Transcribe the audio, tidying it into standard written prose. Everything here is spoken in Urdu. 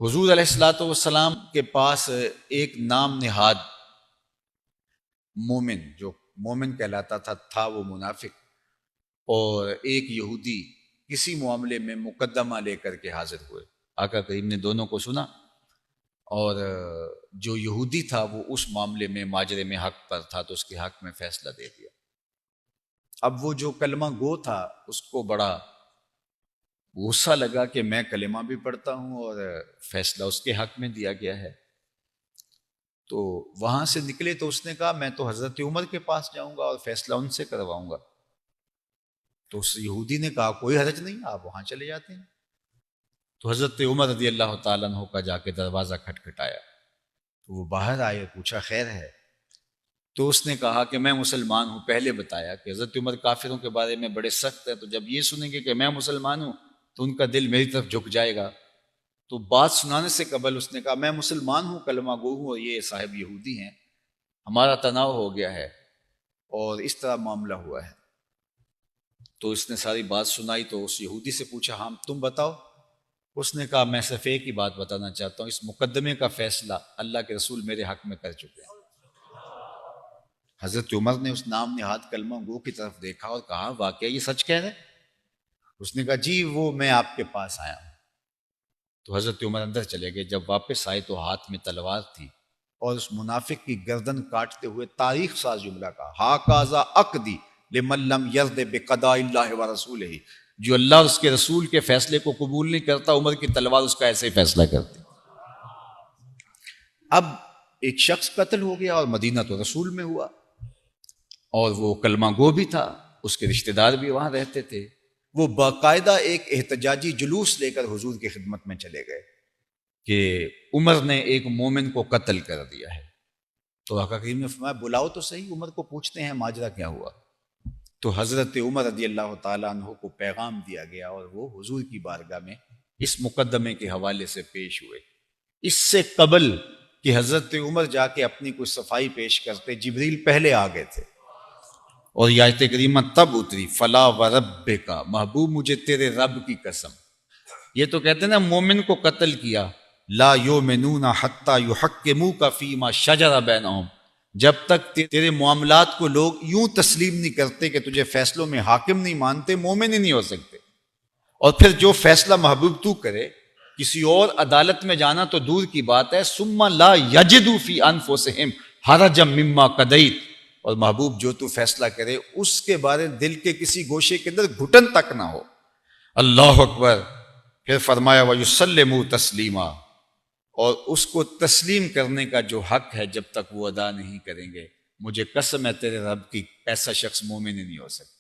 حضور علیہ الصلوۃ والسلام کے پاس ایک نام نہاد مومن، جو مومن کہلاتا تھا وہ منافق، اور ایک یہودی کسی معاملے میں مقدمہ لے کر کے حاضر ہوئے۔ آقا کریم نے دونوں کو سنا، اور جو یہودی تھا وہ اس معاملے میں ماجرے میں حق پر تھا تو اس کے حق میں فیصلہ دے دیا۔ اب وہ جو کلمہ گو تھا اس کو بڑا غصہ لگا کہ میں کلمہ بھی پڑھتا ہوں اور فیصلہ اس کے حق میں دیا گیا ہے۔ تو وہاں سے نکلے تو اس نے کہا میں تو حضرت عمر کے پاس جاؤں گا اور فیصلہ ان سے کرواؤں گا۔ تو اس یہودی نے کہا کوئی حرج نہیں، آپ وہاں چلے جاتے ہیں۔ تو حضرت عمر رضی اللہ تعالیٰ عنہ کا جا کے دروازہ کھٹکھٹایا تو وہ باہر آئے، پوچھا خیر ہے؟ تو اس نے کہا کہ میں مسلمان ہوں۔ پہلے بتایا کہ حضرت عمر کافروں کے بارے میں بڑے سخت ہیں، تو جب یہ سنیں گے کہ میں مسلمان ہوں تو ان کا دل میری طرف جھک جائے گا۔ تو بات سنانے سے قبل اس نے کہا میں مسلمان ہوں، کلمہ گو ہوں، اور یہ صاحب یہودی ہیں، ہمارا تناؤ ہو گیا ہے اور اس طرح معاملہ ہوا ہے۔ تو اس نے ساری بات سنائی تو اس یہودی سے پوچھا ہاں تم بتاؤ۔ اس نے کہا میں صرف ایک ہی بات بتانا چاہتا ہوں، اس مقدمے کا فیصلہ اللہ کے رسول میرے حق میں کر چکے ہیں۔ حضرت عمر نے اس نام نہاد کلمہ گو کی طرف دیکھا اور کہا واقعہ یہ سچ کہہ رہے؟ اس نے کہا جی وہ میں آپ کے پاس آیا ہوں۔ تو حضرت عمر اندر چلے گئے۔ جب واپس آئے تو ہاتھ میں تلوار تھی اور اس منافق کی گردن کاٹتے ہوئے تاریخ ساز جملہ کہا ہاکازا اقدی لمن لم یرد بقضاء اللہ ورسولہ، جو اللہ اور اس کے رسول کے فیصلے کو قبول نہیں کرتا عمر کی تلوار اس کا ایسے ہی فیصلہ کرتی۔ اب ایک شخص قتل ہو گیا اور مدینہ تو رسول میں ہوا، اور وہ کلمہ گو بھی تھا، اس کے رشتہ دار بھی وہاں رہتے تھے۔ وہ باقاعدہ ایک احتجاجی جلوس لے کر حضور کی خدمت میں چلے گئے کہ عمر نے ایک مومن کو قتل کر دیا ہے۔ تو آقا کریم نے فرمایا بلاؤ تو صحیح، عمر کو پوچھتے ہیں ماجرا کیا ہوا۔ تو حضرت عمر رضی اللہ تعالیٰ عنہ کو پیغام دیا گیا اور وہ حضور کی بارگاہ میں اس مقدمے کے حوالے سے پیش ہوئے۔ اس سے قبل کہ حضرت عمر جا کے اپنی کوئی صفائی پیش کرتے، جبریل پہلے آ گئے تھے، اور یہ آیت کریمہ تب اتری فلا وربک، محبوب مجھے تیرے رب کی قسم۔ یہ تو کہتے ہیں نا مومن کو قتل کیا، لا یؤمنون حتی یحکموک فیما شجر بینہم، جب تک تیرے معاملات کو لوگ یوں تسلیم نہیں کرتے کہ تجھے فیصلوں میں حاکم نہیں مانتے، مومن ہی نہیں ہو سکتے۔ اور پھر جو فیصلہ محبوب تو کرے، کسی اور عدالت میں جانا تو دور کی بات ہے، ثم لا یجدوا فی انفسہم حرجا مما قضیت، اور محبوب جو تو فیصلہ کرے اس کے بارے دل کے کسی گوشے کے اندر گھٹن تک نہ ہو۔ اللہ اکبر۔ پھر فرمایا وَيُسَلِّمُوا تسلیما، اور اس کو تسلیم کرنے کا جو حق ہے جب تک وہ ادا نہیں کریں گے، مجھے قسم ہے تیرے رب کی، ایسا شخص مومن ہی نہیں ہو سکتا۔